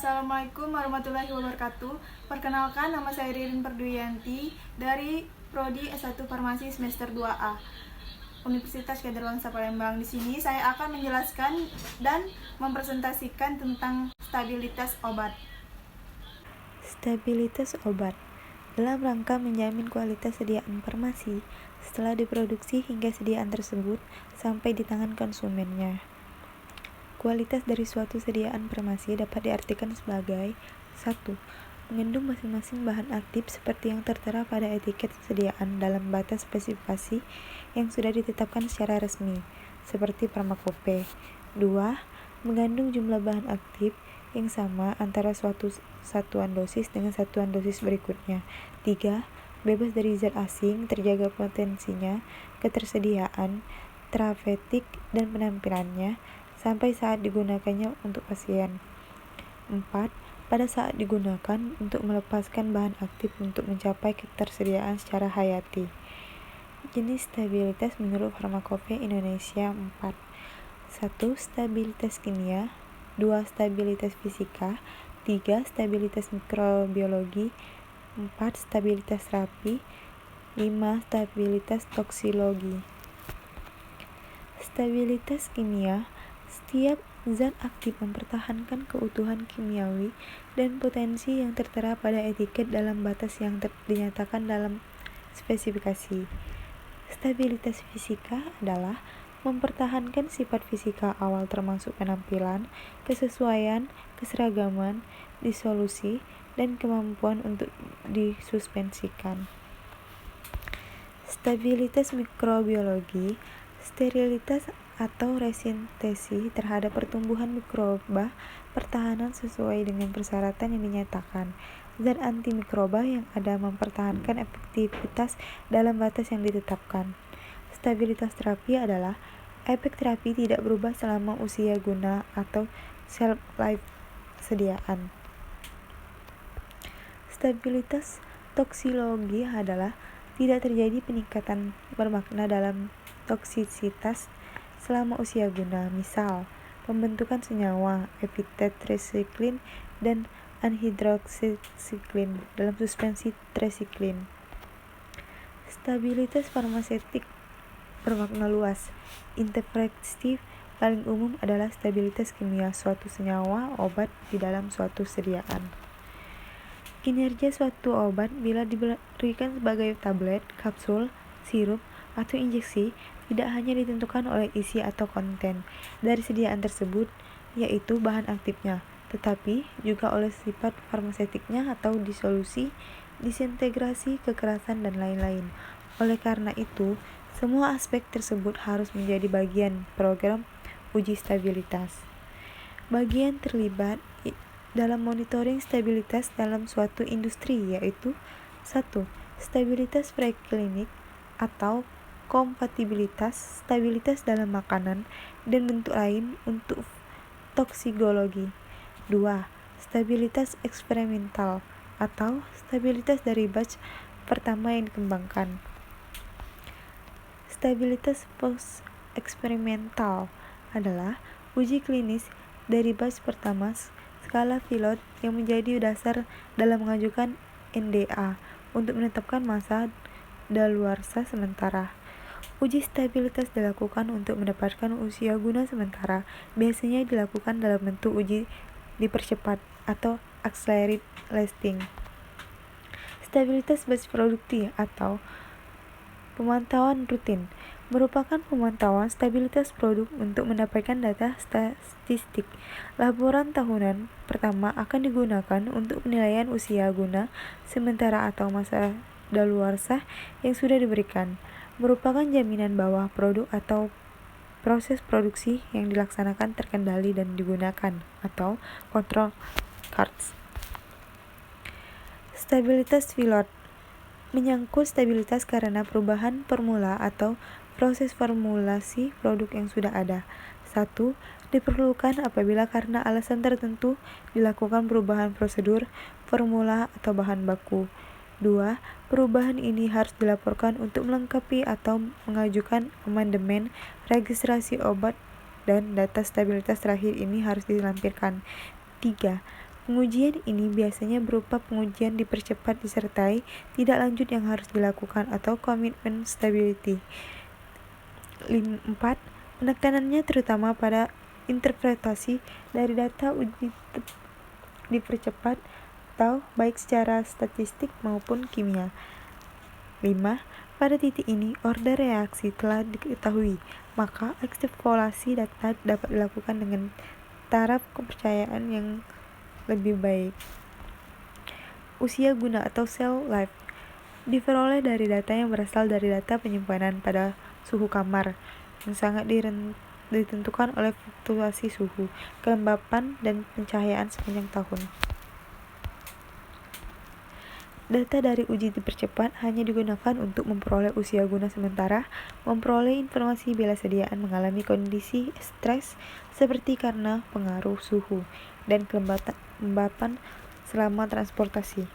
Assalamualaikum warahmatullahi wabarakatuh. Perkenalkan, nama saya Ririn Perduyanti dari Prodi S1 Farmasi semester 2A Universitas Kadar Bangsa Palembang. Di sini saya akan menjelaskan dan mempresentasikan tentang stabilitas obat. Stabilitas obat dalam rangka menjamin kualitas sediaan farmasi setelah diproduksi hingga sediaan tersebut sampai di tangan konsumennya. Kualitas dari suatu sediaan farmasi dapat diartikan sebagai 1. Mengandung masing-masing bahan aktif seperti yang tertera pada etiket sediaan dalam batas spesifikasi yang sudah ditetapkan secara resmi, seperti farmakope. 2. Mengandung jumlah bahan aktif yang sama antara suatu satuan dosis dengan satuan dosis berikutnya. 3. Bebas dari zat asing, terjaga potensinya, ketersediaan, terapeutik, dan penampilannya sampai saat digunakannya untuk pasien. 4. Pada saat digunakan untuk melepaskan bahan aktif untuk mencapai ketersediaan secara hayati. Jenis stabilitas menurut Farmakope Indonesia 4. 1. Stabilitas kimia. 2. Stabilitas fisika. 3. Stabilitas mikrobiologi. 4. Stabilitas terapi. 5. Stabilitas toksikologi. Stabilitas kimia. Setiap zat aktif mempertahankan keutuhan kimiawi dan potensi yang tertera pada etiket dalam batas yang dinyatakan dalam spesifikasi. Stabilitas fisika adalah mempertahankan sifat fisika awal termasuk penampilan, kesesuaian, keseragaman, disolusi, dan kemampuan untuk disuspensikan. Stabilitas mikrobiologi, sterilitas atau resistensi terhadap pertumbuhan mikroba pertahanan sesuai dengan persyaratan yang dinyatakan. Zat antimikroba yang ada mempertahankan efektivitas dalam batas yang ditetapkan. Stabilitas terapi adalah efek terapi tidak berubah selama usia guna atau shelf life sediaan. Stabilitas toksikologi adalah tidak terjadi peningkatan bermakna dalam toksisitas selama usia guna, misal pembentukan senyawa epitetresiklin dan anhidroksiklin dalam suspensi tresiklin. Stabilitas farmaseutik bermakna luas. Interpretif paling umum adalah stabilitas kimia suatu senyawa obat di dalam suatu sediaan. Kinerja suatu obat bila diberikan sebagai tablet, kapsul, sirup, atau injeksi tidak hanya ditentukan oleh isi atau konten dari sediaan tersebut, yaitu bahan aktifnya, tetapi juga oleh sifat farmaseutiknya atau disolusi, disintegrasi, kekerasan, dan lain-lain. Oleh karena itu, semua aspek tersebut harus menjadi bagian program uji stabilitas. Bagian terlibat dalam monitoring stabilitas dalam suatu industri yaitu 1. Stabilitas preklinik atau kompatibilitas, stabilitas dalam makanan dan bentuk lain untuk toksikologi. 2. Stabilitas eksperimental atau stabilitas dari batch pertama yang dikembangkan. Stabilitas post eksperimental adalah uji klinis dari batch pertama skala pilot yang menjadi dasar dalam mengajukan NDA untuk menetapkan masa daluarsa sementara. Uji stabilitas dilakukan untuk mendapatkan usia guna sementara, biasanya dilakukan dalam bentuk uji dipercepat atau accelerated testing. Stabilitas batch produkti atau pemantauan rutin merupakan pemantauan stabilitas produk untuk mendapatkan data statistik. Laporan tahunan pertama akan digunakan untuk penilaian usia guna sementara atau masa daluarsa yang sudah diberikan, merupakan jaminan bahwa produk atau proses produksi yang dilaksanakan terkendali dan digunakan, atau control cards. Stabilitas pilot menyangkut stabilitas karena perubahan formula atau proses formulasi produk yang sudah ada. 1. Diperlukan apabila karena alasan tertentu dilakukan perubahan prosedur, formula, atau bahan baku. 2. Perubahan ini harus dilaporkan untuk melengkapi atau mengajukan amandemen registrasi obat dan data stabilitas terakhir ini harus dilampirkan. 3. Pengujian ini biasanya berupa pengujian dipercepat disertai tidak lanjut yang harus dilakukan atau commitment stability. 4. Penekanannya terutama pada interpretasi dari data uji dipercepat atau baik secara statistik maupun kimia. 5. Pada titik ini, order reaksi telah diketahui, maka ekstrapolasi data dapat dilakukan dengan taraf kepercayaan yang lebih baik. Usia guna atau cell life diperoleh dari data yang berasal dari data penyimpanan pada suhu kamar yang sangat ditentukan oleh fluktuasi suhu, kelembapan, dan pencahayaan sepanjang tahun. Data dari uji dipercepat hanya digunakan untuk memperoleh usia guna sementara, memperoleh informasi bila sediaan mengalami kondisi stres seperti karena pengaruh suhu, dan kelembapan selama transportasi.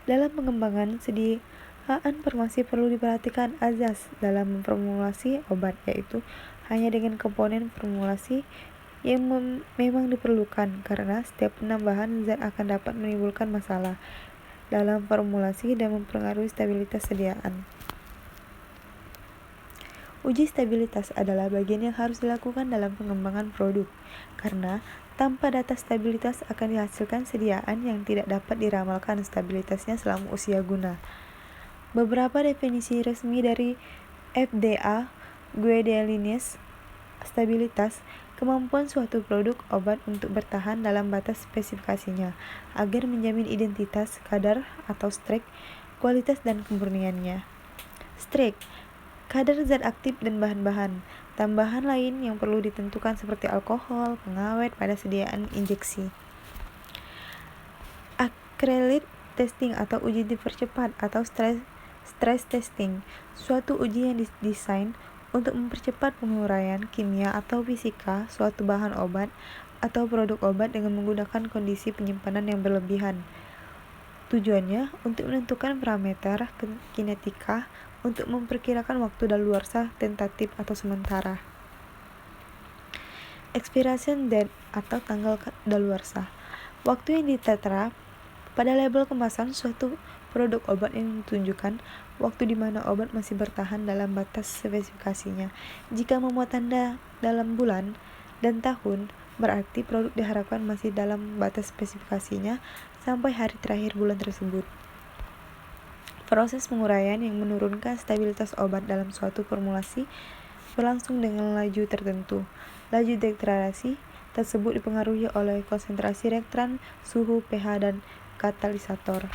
Dalam pengembangan sediaan farmasi perlu diperhatikan azas dalam memformulasi obat, yaitu hanya dengan komponen formulasi yang memang diperlukan, karena setiap penambahan zat akan dapat menimbulkan masalah dalam formulasi dan mempengaruhi stabilitas sediaan. Uji stabilitas adalah bagian yang harus dilakukan dalam pengembangan produk, karena tanpa data stabilitas akan dihasilkan sediaan yang tidak dapat diramalkan stabilitasnya selama usia guna. Beberapa definisi resmi dari FDA Guidelines stabilitas, kemampuan suatu produk obat untuk bertahan dalam batas spesifikasinya, agar menjamin identitas, kadar atau strength, kualitas dan kemurniannya. Strength, kadar zat aktif dan bahan-bahan tambahan lain yang perlu ditentukan seperti alkohol, pengawet pada sediaan injeksi. Accelerate testing atau uji dipercepat atau stress testing, suatu uji yang didesain untuk mempercepat penguraian kimia atau fisika suatu bahan obat atau produk obat dengan menggunakan kondisi penyimpanan yang berlebihan. Tujuannya untuk menentukan parameter kinetika untuk memperkirakan waktu daluarsa tentatif atau sementara. Expiration date atau tanggal daluarsa, waktu yang ditera pada label kemasan suatu produk obat yang menunjukkan waktu di mana obat masih bertahan dalam batas spesifikasinya. Jika memuat tanda dalam bulan dan tahun, berarti produk diharapkan masih dalam batas spesifikasinya sampai hari terakhir bulan tersebut. Proses penguraian yang menurunkan stabilitas obat dalam suatu formulasi berlangsung dengan laju tertentu. Laju degradasi tersebut dipengaruhi oleh konsentrasi reaktan, suhu, pH, dan katalisator.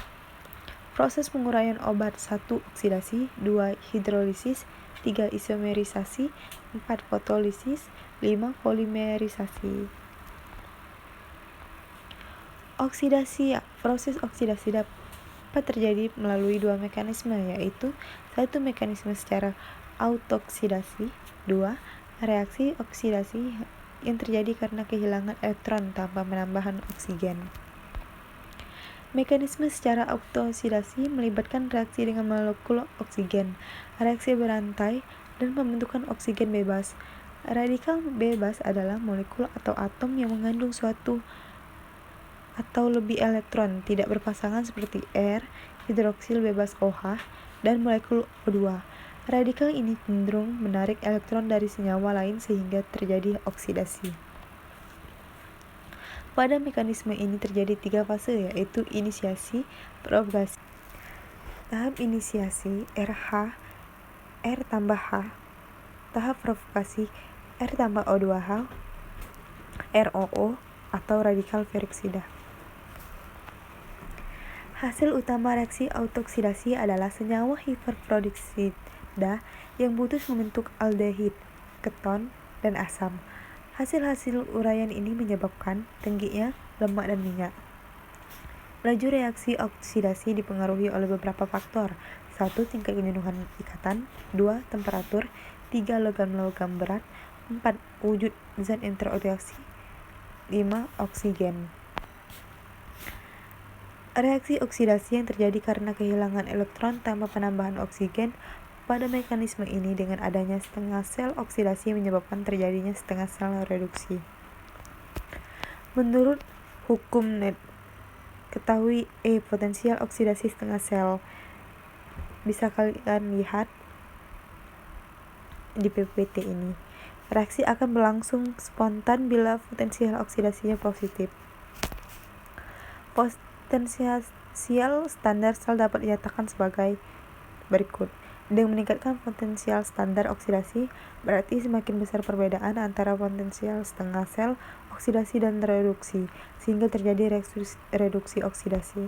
Proses penguraian obat: 1. Oksidasi, 2. Hidrolisis, 3. Isomerisasi, 4. fotolisis, 5. Polimerisasi. Oksidasi. Proses oksidasi dapat terjadi melalui dua mekanisme, yaitu 1. Mekanisme secara autooksidasi, 2. Reaksi oksidasi yang terjadi karena kehilangan elektron tanpa penambahan oksigen. Mekanisme secara autooksidasi melibatkan reaksi dengan molekul oksigen, reaksi berantai, dan pembentukan oksigen bebas. Radikal bebas adalah molekul atau atom yang mengandung suatu atau lebih elektron tidak berpasangan seperti air, hidroksil bebas OH, dan molekul O2. Radikal ini cenderung menarik elektron dari senyawa lain sehingga terjadi oksidasi. Pada mekanisme ini terjadi 3 fase, yaitu inisiasi, propagasi. Tahap inisiasi RH, R tambah H. Tahap propagasi R tambah O2H, ROO, atau radikal peroksida. Hasil utama reaksi autooksidasi adalah senyawa hiperperoksida yang putus membentuk aldehid, keton, dan asam. Hasil-hasil uraian ini menyebabkan tingginya lemak dan minyak. Laju reaksi oksidasi dipengaruhi oleh beberapa faktor. 1. Tingkat kejenuhan ikatan, 2. Temperatur, 3. Logam-logam berat, 4. Wujud zat interaksi, 5. Oksigen. Reaksi oksidasi yang terjadi karena kehilangan elektron tanpa penambahan oksigen. Pada mekanisme ini, dengan adanya setengah sel oksidasi menyebabkan terjadinya setengah sel reduksi. Menurut hukum net. Ketahui potensial oksidasi setengah sel. Bisa kalian lihat di PPT ini. Reaksi akan berlangsung spontan bila potensial oksidasinya positif. Potensial standar sel dapat dinyatakan sebagai berikut. Dengan meningkatkan potensial standar oksidasi, berarti semakin besar perbedaan antara potensial setengah sel, oksidasi dan reduksi, sehingga terjadi reduksi oksidasi.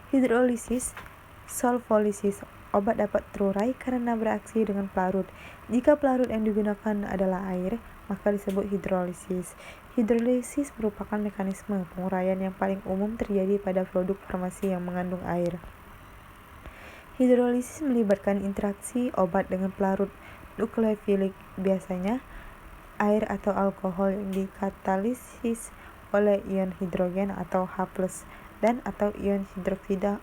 Hidrolisis, solvolisis. Obat dapat terurai karena bereaksi dengan pelarut. Jika pelarut yang digunakan adalah air, maka disebut hidrolisis. Hidrolisis merupakan mekanisme penguraian yang paling umum terjadi pada produk farmasi yang mengandung air. Hidrolisis melibatkan interaksi obat dengan pelarut nukleofilik, biasanya air atau alkohol yang dikatalisis oleh ion hidrogen atau H+, dan atau ion hidroksida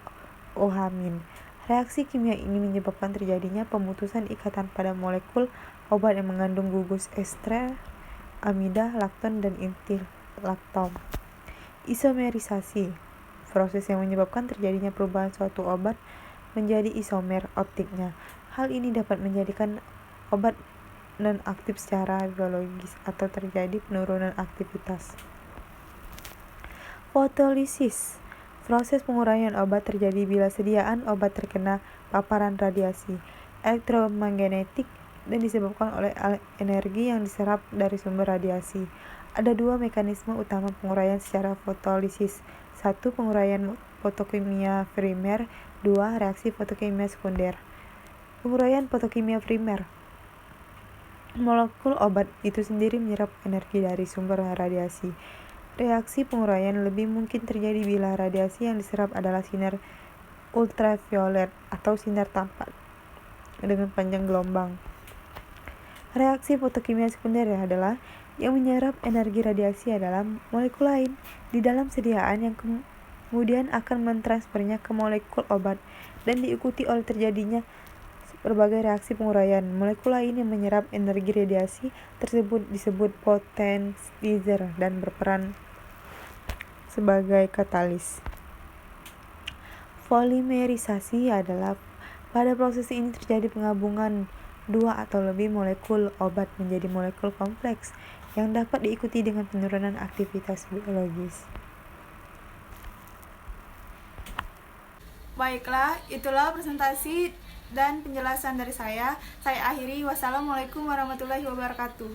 OH-. Reaksi kimia ini menyebabkan terjadinya pemutusan ikatan pada molekul obat yang mengandung gugus ester, amida, lakton, dan inti laktom. Isomerisasi, proses yang menyebabkan terjadinya perubahan suatu obat menjadi isomer optiknya. Hal ini dapat menjadikan obat non-aktif secara biologis atau terjadi penurunan aktivitas. Fotolisis, proses penguraian obat terjadi bila sediaan obat terkena paparan radiasi elektromagnetik dan disebabkan oleh energi yang diserap dari sumber radiasi. Ada dua mekanisme utama penguraian secara fotolisis. 1. Penguraian fotokimia primer. 2. Reaksi fotokimia sekunder. Penguraian fotokimia primer. Molekul obat itu sendiri menyerap energi dari sumber radiasi. Reaksi penguraian lebih mungkin terjadi bila radiasi yang diserap adalah sinar ultraviolet atau sinar tampak dengan panjang gelombang. Reaksi fotokimia sekunder adalah yang menyerap energi radiasi adalah molekul lain di dalam sediaan yang kemudian akan mentransfernya ke molekul obat dan diikuti oleh terjadinya berbagai reaksi penguraian. Molekul lain yang menyerap energi radiasi tersebut disebut potentizer dan berperan sebagai katalis. Polimerisasi adalah pada proses ini terjadi penggabungan dua atau lebih molekul obat menjadi molekul kompleks yang dapat diikuti dengan penurunan aktivitas biologis. Baiklah, itulah presentasi dan penjelasan dari saya. Saya akhiri. Wassalamualaikum warahmatullahi wabarakatuh.